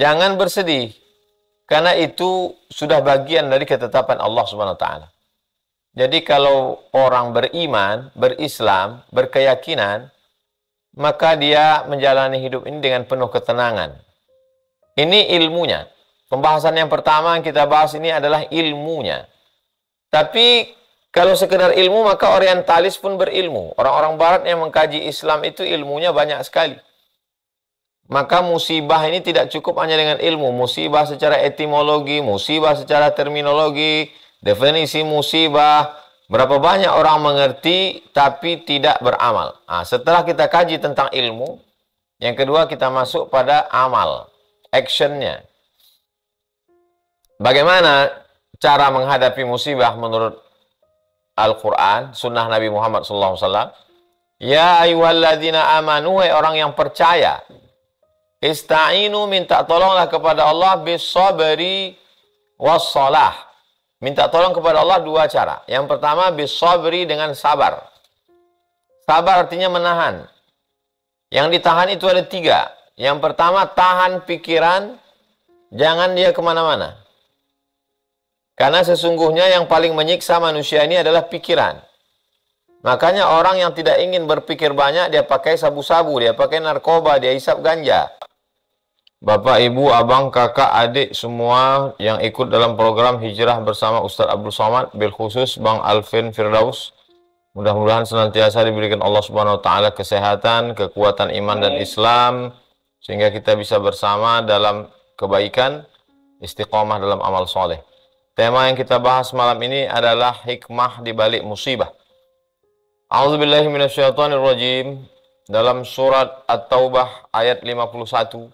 Jangan bersedih, karena itu sudah bagian dari ketetapan Allah Subhanahu wa taala. Jadi kalau orang beriman, berislam, berkeyakinan, maka dia menjalani hidup ini dengan penuh ketenangan. Ini ilmunya. Pembahasan yang pertama yang kita bahas ini adalah ilmunya. Tapi kalau sekedar ilmu, maka orientalis pun berilmu. Orang-orang barat yang mengkaji Islam itu ilmunya banyak sekali. Maka musibah ini tidak cukup hanya dengan ilmu. Musibah secara etimologi, musibah secara terminologi, definisi musibah. Berapa banyak orang mengerti tapi tidak beramal. Nah, setelah kita kaji tentang ilmu, yang kedua kita masuk pada amal, actionnya. Bagaimana cara menghadapi musibah menurut Al-Quran, sunnah Nabi Muhammad SAW? Ya ayyuhalladzina amanu, orang yang percaya, ista'inu, minta tolonglah kepada Allah, bis-sabri was-salah. Minta tolong kepada Allah dua cara. Yang pertama, bis-sabri, dengan sabar. Sabar artinya menahan. Yang ditahan itu ada tiga. Yang pertama, tahan pikiran, jangan dia kemana-mana. Karena sesungguhnya yang paling menyiksa manusia ini adalah pikiran. Makanya orang yang tidak ingin berpikir banyak, dia pakai sabu-sabu, dia pakai narkoba, dia hisap ganja. Bapak, Ibu, Abang, Kakak, Adik, semua yang ikut dalam program Hijrah bersama Ustadz Abdul Somad, bil khusus Bang Alvin Firdaus, mudah-mudahan senantiasa diberikan Allah Subhanahu wa taala kesehatan, kekuatan iman dan Islam, sehingga kita bisa bersama dalam kebaikan, istiqomah dalam amal soleh. Tema yang kita bahas malam ini adalah hikmah di balik musibah. A'udzubillahi minasyaitonirrajim. Dalam surat At-Taubah ayat 51.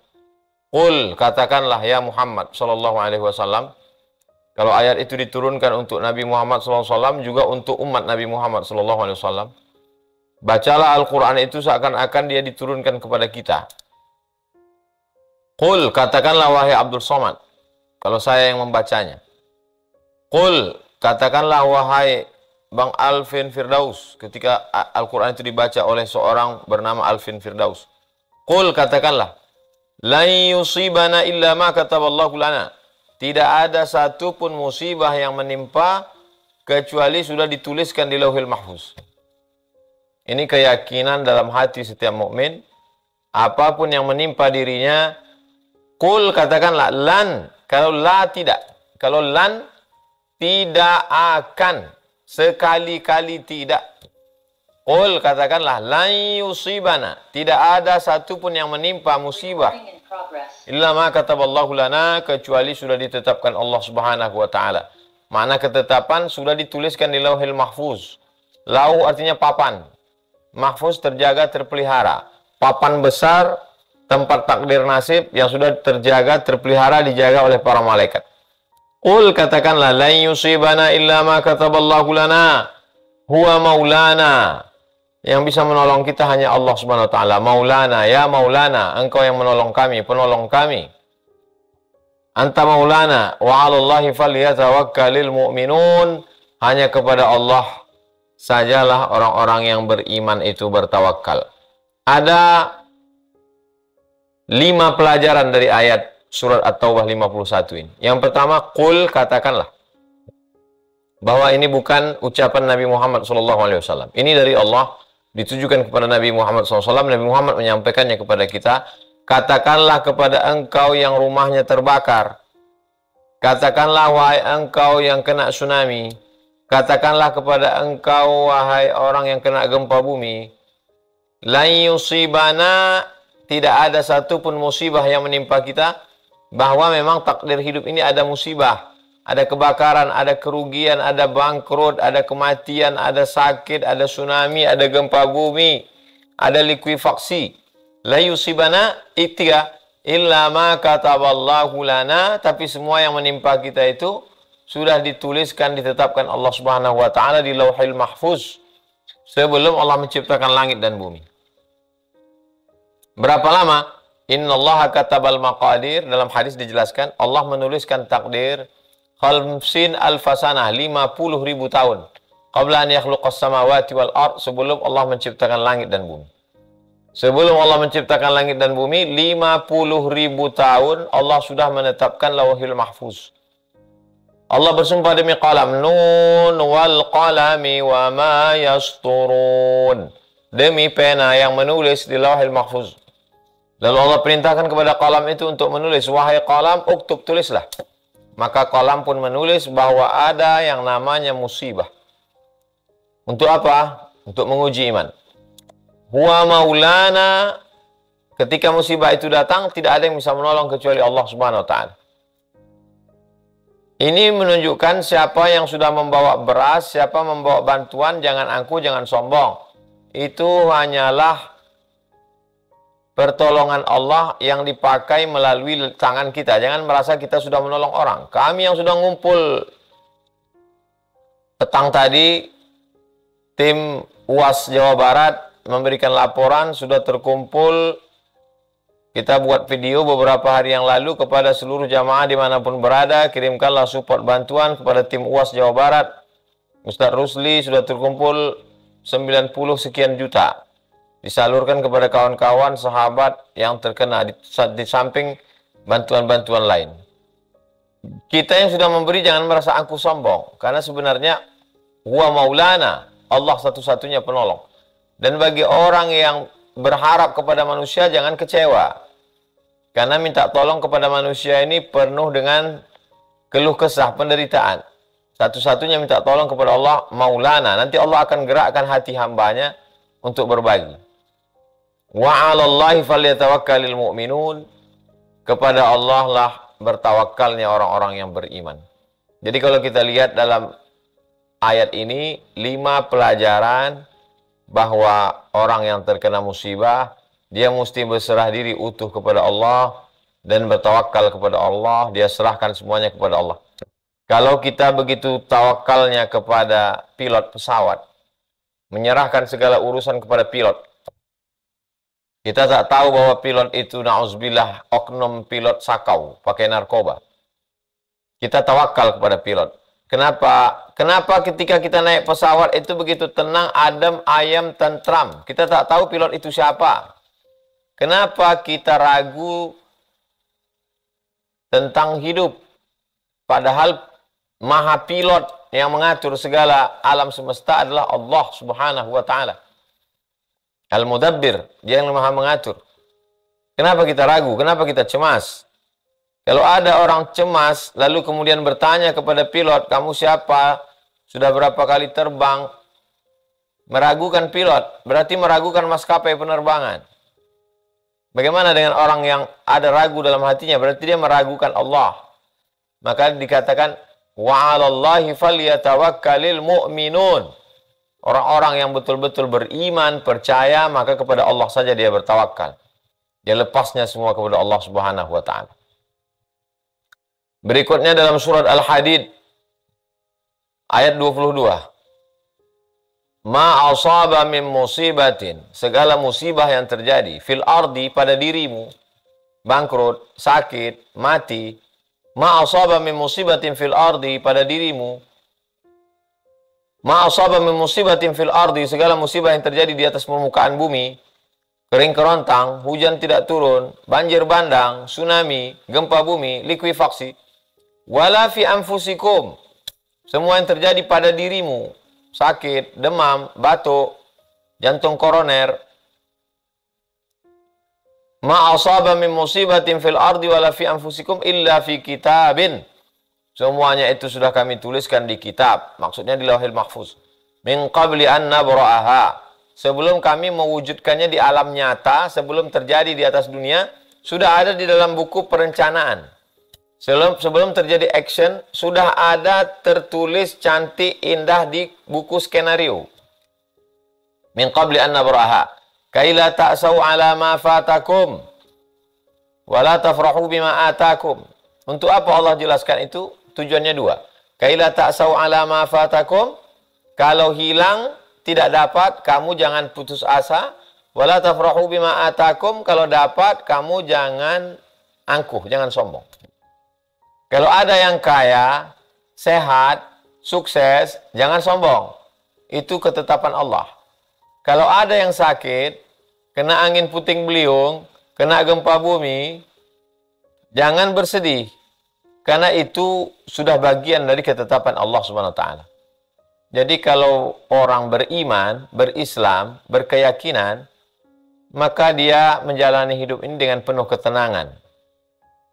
Qul, katakanlah ya Muhammad sallallahu alaihi wasallam. Kalau ayat itu diturunkan untuk Nabi Muhammad sallallahu alaihi wasallam, juga untuk umat Nabi Muhammad sallallahu alaihi wasallam. Bacalah Al-Qur'an itu seakan-akan dia diturunkan kepada kita. Qul, katakanlah wahai Abdul Somad, kalau saya yang membacanya. Qul, katakanlah wahai Bang Alvin Firdaus, ketika Al-Quran itu dibaca oleh seorang bernama Alvin Firdaus. Qul, katakanlah, lan yusibana illa ma kataballahu lana. Tidak ada satupun musibah yang menimpa kecuali sudah dituliskan di Lauhil Mahfuz. Ini keyakinan dalam hati setiap mukmin. Apapun yang menimpa dirinya, qul, katakanlah, lan, kalau la tidak, kalau lan tidak akan, sekali-kali tidak. Qul, katakanlah, lan yusibana, tidak ada satupun yang menimpa musibah illa ma kataballahu lana, kecuali sudah ditetapkan Allah Subhanahu wa taala. Makna ketetapan sudah dituliskan di Lauhil Mahfuz. Lauh artinya papan, mahfuz terjaga, terpelihara. Papan besar, tempat takdir nasib yang sudah terjaga, terpelihara, dijaga oleh para malaikat. Qul, katakanlah, lan yusibana illa ma kataballahu lana huwa maulana. Yang bisa menolong kita hanya Allah Subhanahu wa taala. Maulana, ya Maulana, engkau yang menolong kami, penolong kami. Anta maulana wa 'alallahi falyatawakkalul mu'minun. Hanya kepada Allah sajalah orang-orang yang beriman itu bertawakal. Ada 5 pelajaran dari ayat surat At-Taubah 51 ini. Yang pertama, qul, katakanlah. Bahwa ini bukan ucapan Nabi Muhammad SAW. Ini dari Allah, ditujukan kepada Nabi Muhammad SAW. Nabi Muhammad menyampaikannya kepada kita. Katakanlah kepada engkau yang rumahnya terbakar. Katakanlah wahai engkau yang kena tsunami. Katakanlah kepada engkau wahai orang yang kena gempa bumi. Lan yusibana, tidak ada satupun musibah yang menimpa kita. Bahwa memang takdir hidup ini ada musibah, ada kebakaran, ada kerugian, ada bangkrut, ada kematian, ada sakit, ada tsunami, ada gempa bumi, ada likuifaksi. La yusibana itiga illa ma kataballahu lana, tapi semua yang menimpa kita itu sudah dituliskan, ditetapkan Allah Subhanahu wa taala di Lauhil Mahfuz sebelum Allah menciptakan langit dan bumi. Berapa lama? Innallaha katabal maqadir, dalam hadis dijelaskan Allah menuliskan takdir khamsin alfasanah, 50.000 tahun qabla an yakhluqas samawati wal ard, sebelum Allah menciptakan langit dan bumi. Sebelum Allah menciptakan langit dan bumi, 50.000 tahun Allah sudah menetapkan Lauhil Mahfuz. Allah bersumpah demi qalam, Nun wal qalami wa ma yasturun. Demi pena yang menulis di Lauhil Mahfuz. Lalu Allah perintahkan kepada qalam itu untuk menulis, wahai qalam, uktub, tulislah. Maka qalam pun menulis bahwa ada yang namanya musibah. Untuk apa? Untuk menguji iman. Huwa maulana, ketika musibah itu datang, tidak ada yang bisa menolong kecuali Allah Subhanahu wa ta'ala. Ini menunjukkan siapa yang sudah membawa beras, siapa membawa bantuan, jangan angkuh, jangan sombong. Itu hanyalah pertolongan Allah yang dipakai melalui tangan kita. Jangan merasa kita sudah menolong orang. Kami yang sudah ngumpul petang tadi, tim UAS Jawa Barat memberikan laporan, sudah terkumpul. Kita buat video beberapa hari yang lalu kepada seluruh jamaah dimanapun berada. Kirimkanlah support bantuan kepada tim UAS Jawa Barat. Ustaz Rusli sudah terkumpul 90 sekian juta. Disalurkan kepada kawan-kawan, sahabat yang terkena di samping bantuan-bantuan lain. Kita yang sudah memberi jangan merasa angkuh sombong. Karena sebenarnya huwa maulana, Allah satu-satunya penolong. Dan bagi orang yang berharap kepada manusia, jangan kecewa. Karena minta tolong kepada manusia ini penuh dengan keluh kesah, penderitaan. Satu-satunya minta tolong kepada Allah, maulana. Nanti Allah akan gerakkan hati hambanya untuk berbagi. Wa 'alallahi falyatawakkalul mu'minun. Kepada Allah lah bertawakalnya orang-orang yang beriman. Jadi kalau kita lihat dalam ayat ini, 5 pelajaran bahwa orang yang terkena musibah, dia mesti berserah diri utuh kepada Allah dan bertawakal kepada Allah. Dia serahkan semuanya kepada Allah. Kalau kita begitu tawakalnya kepada pilot pesawat, menyerahkan segala urusan kepada pilot, kita tak tahu bahwa pilot itu na'udzubillah oknum pilot sakau, pakai narkoba. Kita tawakal kepada pilot. Kenapa? Kenapa ketika kita naik pesawat itu begitu tenang, adem, ayam, tentram? Kita tak tahu pilot itu siapa. Kenapa kita ragu tentang hidup? Padahal maha pilot yang mengatur segala alam semesta adalah Allah Subhanahu wa ta'ala. Al-Mudabbir, dia yang maha mengatur. Kenapa kita ragu? Kenapa kita cemas? Kalau ada orang cemas, lalu kemudian bertanya kepada pilot, kamu siapa? Sudah berapa kali terbang? Meragukan pilot, berarti meragukan maskapai penerbangan. Bagaimana dengan orang yang ada ragu dalam hatinya? Berarti dia meragukan Allah. Maka dikatakan, wa 'alallahi falyatawakkalul mu'minun. Orang-orang yang betul-betul beriman, percaya, maka kepada Allah saja dia bertawakal. Dia lepasnya semua kepada Allah Subhanahu wa ta'ala. Berikutnya dalam surat Al-Hadid ayat 22. Ma asaba min musibatin, segala musibah yang terjadi fil ardi pada dirimu, bangkrut, sakit, mati. Ma asaba min musibatin fil ardi pada dirimu. Ma asaba min musibatin fil ardi, segala musibah yang terjadi di atas permukaan bumi, kering kerontang, hujan tidak turun, banjir bandang, tsunami, gempa bumi, likuifaksi. Wala fi anfusikum, semua yang terjadi pada dirimu, sakit, demam, batuk, jantung koroner. Ma asaba min musibatin fil ardi wala fi anfusikum illa fi kitabin. Semuanya itu sudah kami tuliskan di kitab, maksudnya di Lauhil Mahfuz. Min qabli an nabra'aha, sebelum kami mewujudkannya di alam nyata, sebelum terjadi di atas dunia, sudah ada di dalam buku perencanaan. Sebelum terjadi action, sudah ada tertulis cantik, indah di buku skenario. Min qabli an nabra'aha, kaila ta'sau ala ma fatakum, wala tafrahu bima atakum. Untuk apa Allah jelaskan itu? Tujuannya dua. Kaila ta'sau ala ma fatakum, kalau hilang, tidak dapat, kamu jangan putus asa. Wala tafrahu bima atakum, kalau dapat, kamu jangan angkuh, jangan sombong. Kalau ada yang kaya, sehat, sukses, jangan sombong. Itu ketetapan Allah. Kalau ada yang sakit, kena angin puting beliung, kena gempa bumi, jangan bersedih. Karena itu sudah bagian dari ketetapan Allah Subhanahu wa taala. Jadi kalau orang beriman, berislam, berkeyakinan, maka dia menjalani hidup ini dengan penuh ketenangan.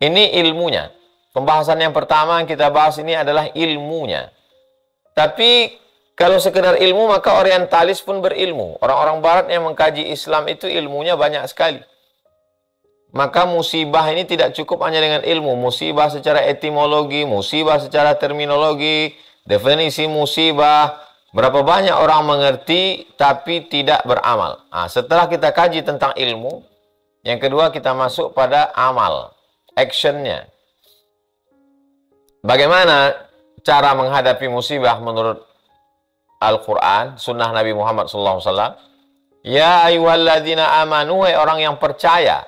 Ini ilmunya. Pembahasan yang pertama yang kita bahas ini adalah ilmunya. Tapi kalau sekedar ilmu, maka orientalis pun berilmu. Orang-orang barat yang mengkaji Islam itu ilmunya banyak sekali. Maka musibah ini tidak cukup hanya dengan ilmu. Musibah secara etimologi, musibah secara terminologi, definisi musibah. Berapa banyak orang mengerti tapi tidak beramal. Nah, setelah kita kaji tentang ilmu, yang kedua kita masuk pada amal, actionnya. Bagaimana cara menghadapi musibah menurut Al-Quran, sunnah Nabi Muhammad SAW? Ya ayyuhalladzina amanu, orang yang percaya,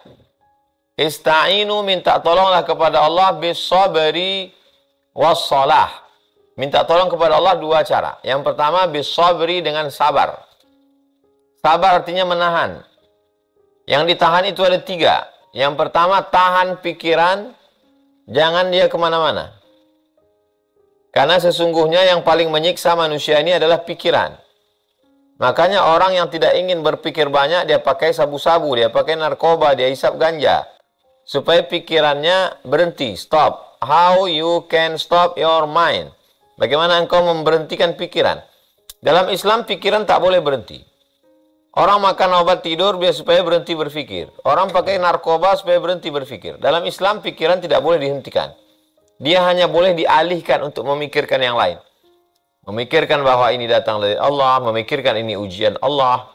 ista'inu, minta tolonglah kepada Allah, bis-sabri was-salah. Minta tolong kepada Allah dua cara. Yang pertama, bis-sabri, dengan sabar. Sabar artinya menahan. Yang ditahan itu ada tiga. Yang pertama, tahan pikiran, jangan dia kemana-mana. Karena sesungguhnya yang paling menyiksa manusia ini adalah pikiran. Makanya orang yang tidak ingin berpikir banyak, dia pakai sabu-sabu, dia pakai narkoba, dia hisap ganja. Supaya pikirannya berhenti, stop. How you can stop your mind? Bagaimana engkau memberhentikan pikiran? Dalam Islam, pikiran tak boleh berhenti. Orang makan obat tidur biar supaya berhenti berpikir. Orang pakai narkoba supaya berhenti berpikir. Dalam Islam, pikiran tidak boleh dihentikan. Dia hanya boleh dialihkan untuk memikirkan yang lain. Memikirkan bahwa ini datang dari Allah, memikirkan ini ujian Allah.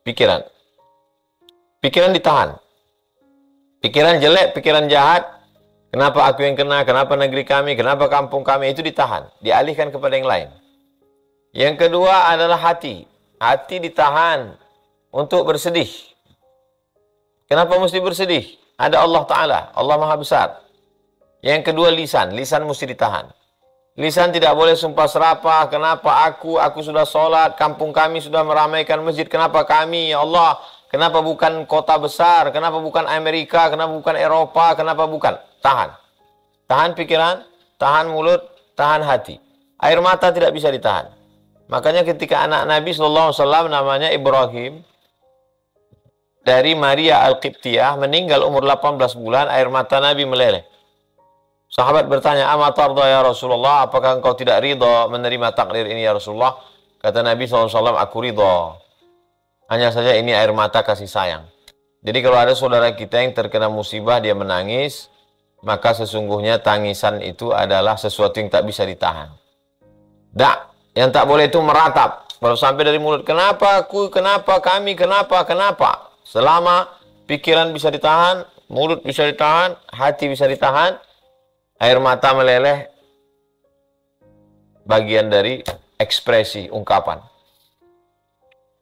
Pikiran. Pikiran ditahan. Pikiran jelek, pikiran jahat. Kenapa aku yang kena, kenapa negeri kami, kenapa kampung kami, itu ditahan. Dialihkan kepada yang lain. Yang kedua adalah hati. Hati ditahan untuk bersedih. Kenapa mesti bersedih? Ada Allah Ta'ala, Allah Maha Besar. Yang kedua lisan. Lisan mesti ditahan. Lisan tidak boleh sumpah serapah. Kenapa aku sudah sholat, kampung kami sudah meramaikan masjid, kenapa kami, ya Allah? Kenapa bukan kota besar? Kenapa bukan Amerika? Kenapa bukan Eropa? Kenapa bukan? Tahan. Tahan pikiran, tahan mulut, tahan hati. Air mata tidak bisa ditahan. Makanya ketika anak Nabi SAW namanya Ibrahim, dari Maria Al-Qibtiyah, meninggal umur 18 bulan, air mata Nabi meleleh. Sahabat bertanya, "Ama tarda ya Rasulullah, apakah engkau tidak ridha menerima takdir ini ya Rasulullah?" Kata Nabi SAW, "Aku ridha. Hanya saja ini air mata kasih sayang." Jadi kalau ada saudara kita yang terkena musibah, dia menangis, maka sesungguhnya tangisan itu adalah sesuatu yang tak bisa ditahan. Yang tak boleh itu meratap. Kalau sampai dari mulut, kenapa aku, kenapa kami, kenapa. Selama pikiran bisa ditahan, mulut bisa ditahan, hati bisa ditahan, air mata meleleh, bagian dari ekspresi, ungkapan.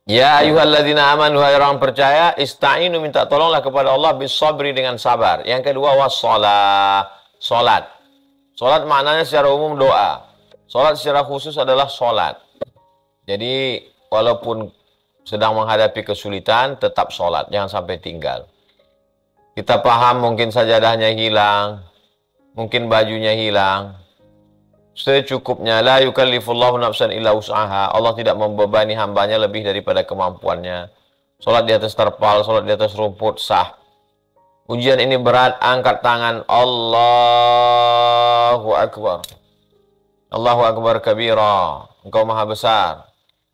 Ya ayyuhalladzina amanu, hai orang percaya, ista'inu, minta tolonglah kepada Allah, bis-sabri, dengan sabar. Yang kedua, was-shalah, salat. Salat maknanya secara umum doa. Salat secara khusus adalah salat. Jadi walaupun sedang menghadapi kesulitan, tetap salat, jangan sampai tinggal. Kita paham mungkin sajadahnya hilang, mungkin bajunya hilang. Secukupnya, la yukallifullahu nafsan illa wus'aha. Allah tidak membebani hambanya lebih daripada kemampuannya. Salat di atas terpal, salat di atas rumput, sah. Ujian ini berat, angkat tangan. Allahu Akbar. Allahu Akbar kabira. Engkau maha besar.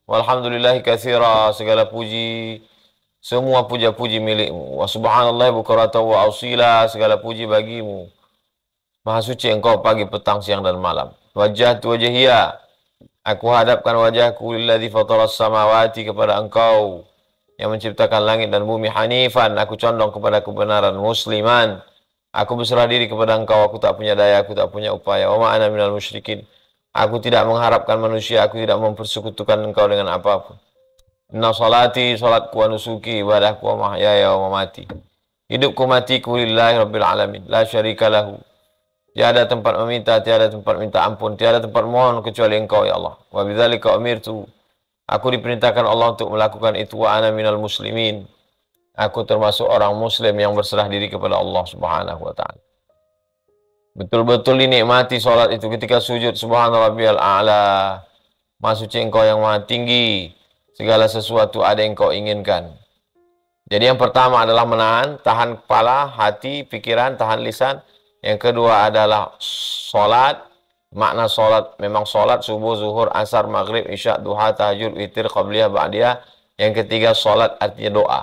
Walhamdulillahi katsira. Segala puji, semua puja-puji milikmu. Wa subhanallahi bukratan wa asila. Segala puji bagimu. Maha suci engkau pagi, petang, siang, dan malam. Wajjahtu wajhiya, aku hadapkan wajahku lilladzi fataras samawati, kepada engkau yang menciptakan langit dan bumi. Hanifan, aku condong kepada kebenaran. Musliman, aku berserah diri kepada engkau. Aku tak punya daya, aku tak punya upaya. Wa ma ana minal musyrikin, aku tidak mengharapkan manusia, aku tidak mempersekutukan engkau dengan apapun. Inna salati, salatku, wa nusuki, ibadahku, wa mahyaya wa mamati, hidupku matiku lillahi rabbil alamin, la syarika lahu, tiada tempat meminta, tiada tempat minta ampun, tiada tempat mohon kecuali engkau ya Allah. Wa bidzalika umirtu, Aku diperintahkan Allah untuk melakukan itu, wa ana minal muslimin. Aku termasuk orang muslim yang berserah diri kepada Allah Subhanahu wa taala. Betul-betul dinikmati salat itu ketika sujud, subhana rabbiyal a'la. Maha suci Engkau yang maha tinggi. Segala sesuatu ada yang Kau inginkan. Jadi yang pertama adalah menahan, tahan kepala, hati, pikiran, tahan lisan. Yang kedua adalah solat. Makna solat, memang solat subuh, zuhur, asar, maghrib, isya, duha, tahajud, witir, qabliyah, ba'diyah. Yang ketiga solat artinya doa.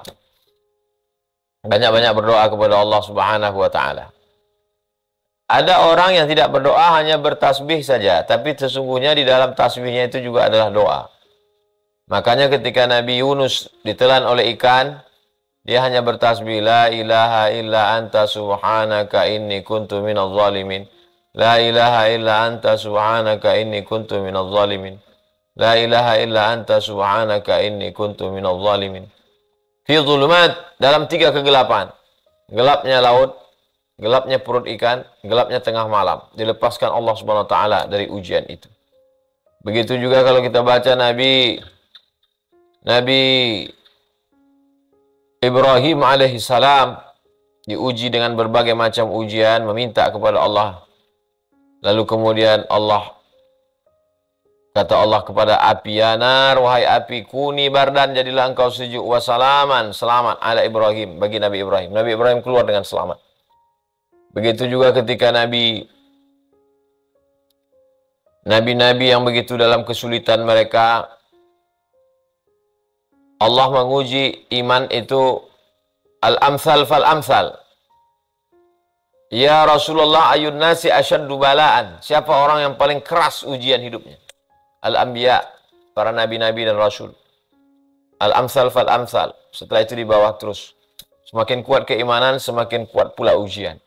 Banyak-banyak berdoa kepada Allah Subhanahu wa taala. Ada orang yang tidak berdoa, hanya bertasbih saja, tapi sesungguhnya di dalam tasbihnya itu juga adalah doa. Makanya ketika Nabi Yunus ditelan oleh ikan, dia hanya bertasbih, la ilaha illa anta subhanaka inni kuntu minadh zalimin. La ilaha illa anta subhanaka inni kuntu minadh zalimin. La ilaha illa anta subhanaka inni kuntu minadh zalimin. Fi dhulumat, dalam 3 kegelapan. Gelapnya laut, gelapnya perut ikan, gelapnya tengah malam. Dilepaskan Allah Subhanahu wa taala dari ujian itu. Begitu juga kalau kita baca Nabi Ibrahim alaihissalam diuji dengan berbagai macam ujian, meminta kepada Allah. Lalu kemudian kata Allah kepada api, ya nar, wahai api, kuni bardan, jadilah engkau sejuk, wasalaman, selamat ala Ibrahim, bagi Nabi Ibrahim. Nabi Ibrahim keluar dengan selamat. Begitu juga ketika nabi-nabi yang begitu dalam kesulitan mereka, Allah menguji iman itu al-amsal fal-amsal. Ya Rasulullah, ayun nasi asyaddu balaan. Siapa orang yang paling keras ujian hidupnya? Al-anbiya, para nabi-nabi dan rasul. Al-amsal fal-amsal. Setelah itu di bawah terus. Semakin kuat keimanan, semakin kuat pula ujian.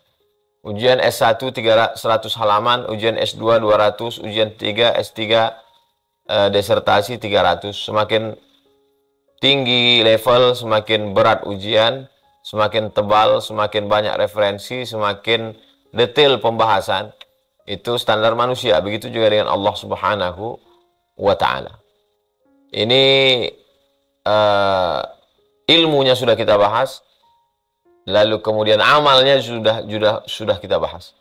Ujian S1 100 halaman, ujian S2 200, ujian 3 S3 desertasi 300. Semakin tinggi level, semakin berat ujian, semakin tebal, semakin banyak referensi, semakin detail pembahasan. Itu standar manusia. Begitu juga dengan Allah Subhanahu wa taala. Ini ilmunya sudah kita bahas. Lalu kemudian amalnya sudah kita bahas.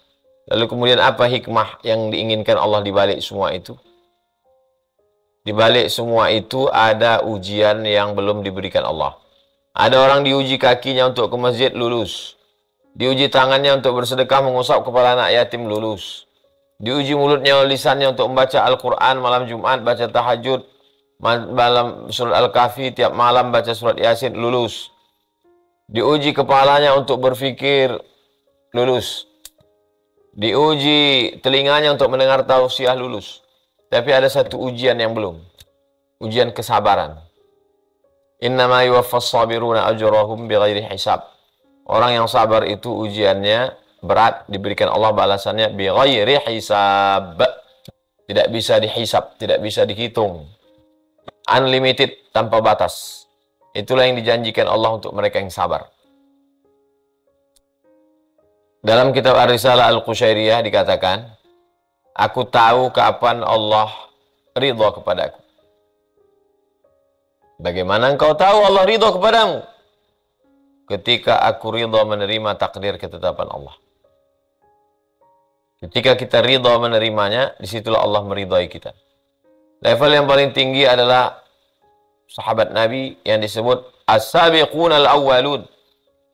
Lalu kemudian apa hikmah yang diinginkan Allah di balik semua itu? Di balik semua itu ada ujian yang belum diberikan Allah. Ada orang diuji kakinya untuk ke masjid, lulus. Diuji tangannya untuk bersedekah mengusap kepala anak yatim, lulus. Diuji mulutnya, lisannya untuk membaca Al-Quran malam Jumat, baca tahajud, malam surat Al-Kahfi, tiap malam baca surat Yasin, lulus. Diuji kepalanya untuk berfikir, lulus. Diuji telinganya untuk mendengar tausiah, lulus. Tapi ada satu ujian yang belum. Ujian kesabaran. Innama yuwaffas sabiruna ajrahum bighairi hisab. Orang yang sabar itu ujiannya berat, diberikan Allah balasannya bighairi hisab. Tidak bisa dihisab, tidak bisa dihitung. Unlimited, tanpa batas. Itulah yang dijanjikan Allah untuk mereka yang sabar. Dalam kitab Ar-Risalah Al-Qushairiyah dikatakan, aku tahu kapan Allah ridha kepadaku. Bagaimana engkau tahu Allah ridha kepadamu? Ketika aku ridha menerima takdir ketetapan Allah. Ketika kita ridha menerimanya, disitulah Allah meridhai kita. Level yang paling tinggi adalah sahabat Nabi yang disebut as-sabiqun al-awwalun.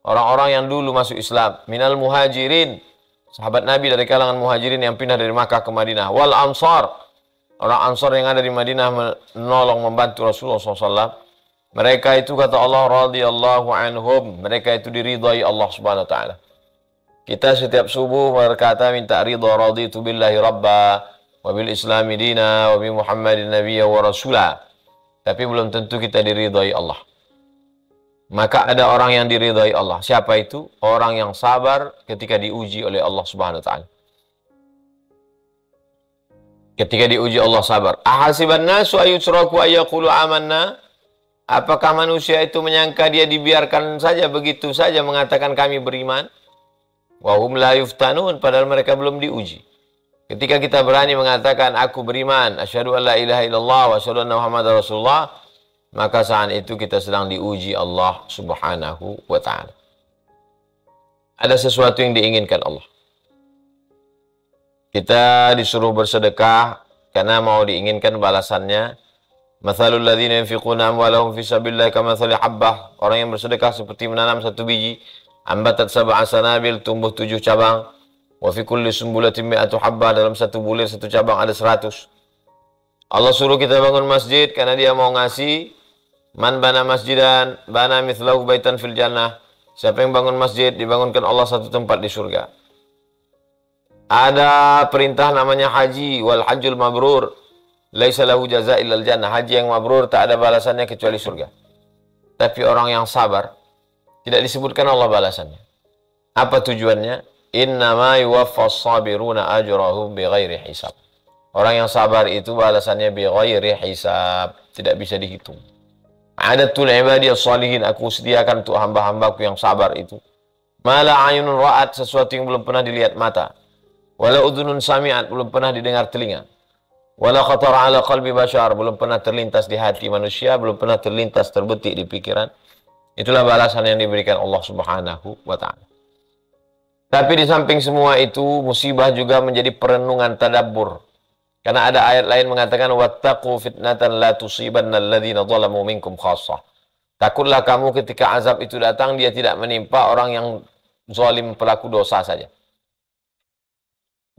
Orang-orang yang dulu masuk Islam. Minal muhajirin. Sahabat Nabi dari kalangan muhajirin yang pindah dari Makkah ke Madinah. Wal ansar. Orang ansar yang ada di Madinah menolong, membantu Rasulullah SAW. Mereka itu kata Allah radhiyallahu anhum. Mereka itu diridhai Allah Subhanahu wa taala. Kita setiap subuh berkata minta ridha, raditu billahi rabba wa bil islami dina wa bi Muhammadin nabiyya wa rasula. Tapi belum tentu kita diridhai Allah. Maka ada orang yang diridhai Allah. Siapa itu? Orang yang sabar ketika diuji oleh Allah Subhanahu wa taala. Ketika diuji Allah sabar. Ahasiban nasu ayutraku ayyaqulu amanna? Apakah manusia itu menyangka dia dibiarkan saja begitu saja mengatakan kami beriman? Wa hum la yuftanun, padahal mereka belum diuji. Ketika kita berani mengatakan aku beriman, asyhadu an la ilaha illallah wa asyhadu anna Muhammadar Rasulullah, maka saat itu kita sedang diuji Allah Subhanahu wa taala. Ada sesuatu yang diinginkan Allah. Kita disuruh bersedekah karena mau diinginkan balasannya. Mathalul ladzina yunfiquna amwalahum fi sabilillah kamathali habbah. Orang yang bersedekah seperti menanam satu biji, ambatat sab'a sanabil, tumbuh 7 cabang. Wa fi kulli sumbulatin mi'atu habbah, dalam satu bulir satu cabang ada 100. Allah suruh kita bangun masjid karena dia mau ngasih. Man bana masjidan bana mithlahu baitan fil jannah. Siapa yang bangun masjid, dibangunkan Allah satu tempat di surga. Ada perintah namanya haji, wal hajjul mabrur laisa lahu jazaa illal jannah. Haji yang mabrur tak ada balasannya kecuali surga. Tapi orang yang sabar tidak disebutkan Allah balasannya. Apa tujuannya? Innama yuwaffas sabiruna ajrahum bighairi hisab. Orang yang sabar itu balasannya bighairi hisab, tidak bisa dihitung. Adatul ibadiyas salihin, aku sediakan untuk hamba-hambaku yang sabar itu. Mala ayunun ra'at, sesuatu yang belum pernah dilihat mata. Wala udhunun sami'at, belum pernah didengar telinga. Wala khatara ala qalbi bashar, belum pernah terlintas di hati manusia, belum pernah terlintas terbetik di pikiran. Itulah balasan yang diberikan Allah Subhanahu wa ta'ala. Tapi di samping semua itu, musibah juga menjadi perenungan tadabbur. Karena ada ayat lain mengatakan, wattaqu fitnatan la tusibanna alladhina zalamu minkum khassah. Takutlah kamu ketika azab itu datang, dia tidak menimpa orang yang zalim, pelaku dosa saja.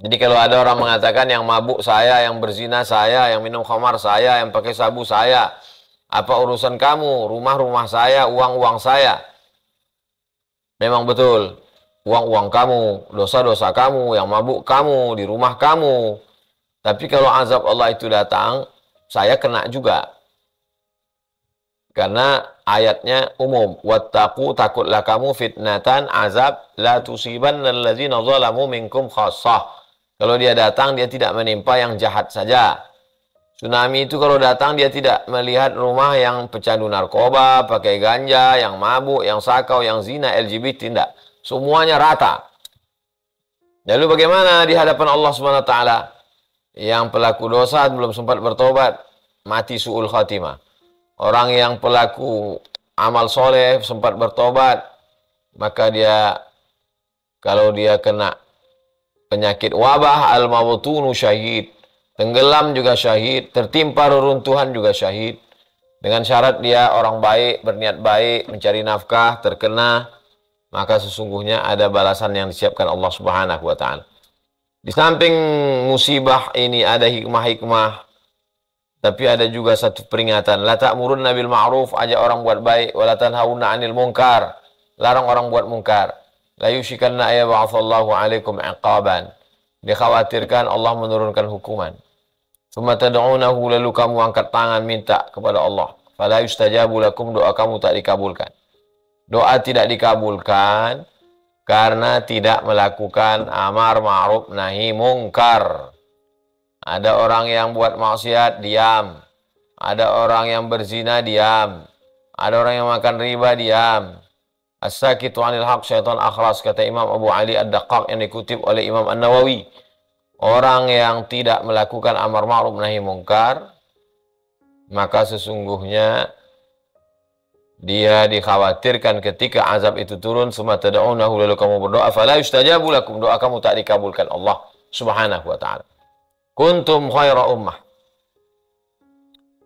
Jadi kalau ada orang mengatakan yang mabuk saya, yang berzina saya, yang minum khamar saya, yang pakai sabu saya, apa urusan kamu? Rumah-rumah saya, uang-uang saya. Memang betul. Uang-uang kamu, dosa-dosa kamu, yang mabuk kamu, di rumah kamu. Tapi kalau azab Allah itu datang, saya kena juga. Karena ayatnya umum. Wattaqu, takutlah kamu fitnatan, azab, la tusibanna alladzina zalamu minkum khassah. Kalau dia datang, dia tidak menimpa yang jahat saja. Tsunami itu kalau datang, dia tidak melihat rumah yang pecandu narkoba, pakai ganja, yang mabuk, yang sakau, yang zina, LGBT, tidak. Semuanya rata. Lalu bagaimana di hadapan Allah SWT? Yang pelaku dosa belum sempat bertobat, mati su'ul khatimah. Orang yang pelaku amal soleh sempat bertobat, maka dia, kalau dia kena penyakit wabah, al-mawtunu syahid. Tenggelam juga syahid, tertimpa reruntuhan juga syahid. Dengan syarat dia orang baik, berniat baik, mencari nafkah, terkena, maka sesungguhnya ada balasan yang disiapkan Allah Subhanahu wa ta'ala. Di samping musibah ini ada hikmah-hikmah, tapi ada juga satu peringatan. La ta'murunna bil ma'ruf, ajak orang buat baik, wa la tanhauna 'anil munkar, larang orang buat munkar. La yushikanna ayyab'atsallahu 'alaikum 'iqaban. Dikhawatirkan Allah menurunkan hukuman. Tsumma tad'unahu, lalu kamu angkat tangan minta kepada Allah. Fala yustajabu lakum, doa kamu tak dikabulkan. Doa tidak dikabulkan karena tidak melakukan amar ma'ruf nahi mungkar. Ada orang yang buat maksiat, diam. Ada orang yang berzina, diam. Ada orang yang makan riba, diam. As-sakitu 'anil haq syaitan akhras, kata Imam Abu Ali Ad-Daqqaq yang dikutip oleh Imam An-Nawawi. Orang yang tidak melakukan amar ma'ruf nahi mungkar, maka sesungguhnya dia dikhawatirkan ketika azab itu turun, summa tad'unahu, lalu kamu berdoa, fala yustajabu lakum, doa kamu tak dikabulkan Allah Subhanahu wa ta'ala. Kuntum khaira ummah.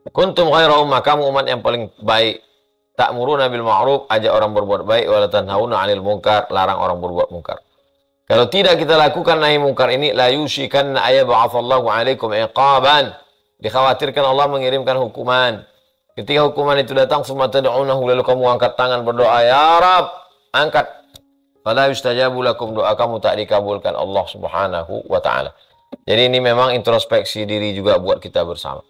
Kuntum khaira ummah, kamu umat yang paling baik. Ta'muruna bil ma'ruf, ajak orang berbuat baik, wa la tanhauna 'anil munkar, larang orang berbuat munkar. Kalau tidak kita lakukan nahi munkar ini, la yushikanna ayyab'atsallahu 'alaikum iqaban. Dikhawatirkan Allah mengirimkan hukuman. Ketika hukuman itu datang, semua tad'unahu, lalu kamu angkat tangan berdoa, ya Rab, angkat. Fala yustajabu lakum, doa kamu tak dikabulkan Allah Subhanahu wa ta'ala. Jadi ini memang introspeksi diri juga buat kita bersama.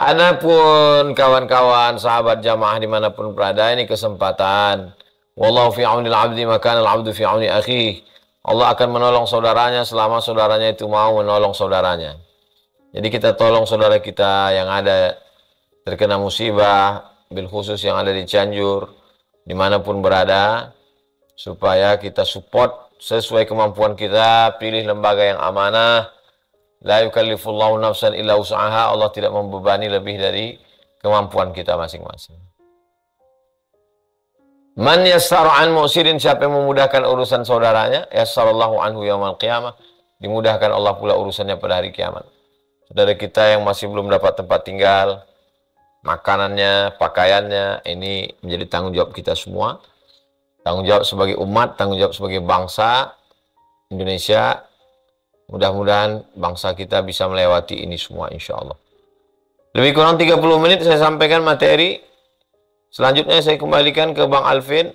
Adapun kawan-kawan, sahabat jamaah dimanapun berada, ini kesempatan. Wallahu fi aunil abdi maka al-abdu fi auni akhi. Allah akan menolong saudaranya selama saudaranya itu mau menolong saudaranya. Jadi kita tolong saudara kita yang ada terkena musibah, bil khusus yang ada di Cianjur, dimanapun berada, supaya kita support sesuai kemampuan kita, pilih lembaga yang amanah, La yukallifullahu nafsan illa wus'aha. Allah tidak membebani lebih dari kemampuan kita masing-masing. Man yassara an mu'sirin, siapa yang memudahkan urusan saudaranya, yassarallahu anhu yaumal qiyamah, dimudahkan Allah pula urusannya pada hari kiamat. Saudara kita yang masih belum dapat tempat tinggal, makanannya, pakaiannya, ini menjadi tanggung jawab kita semua. Tanggung jawab sebagai umat, tanggung jawab sebagai bangsa Indonesia. Mudah-mudahan bangsa kita bisa melewati ini semua insya Allah. Lebih kurang 30 menit saya sampaikan materi. Selanjutnya saya kembalikan ke Bang Alvin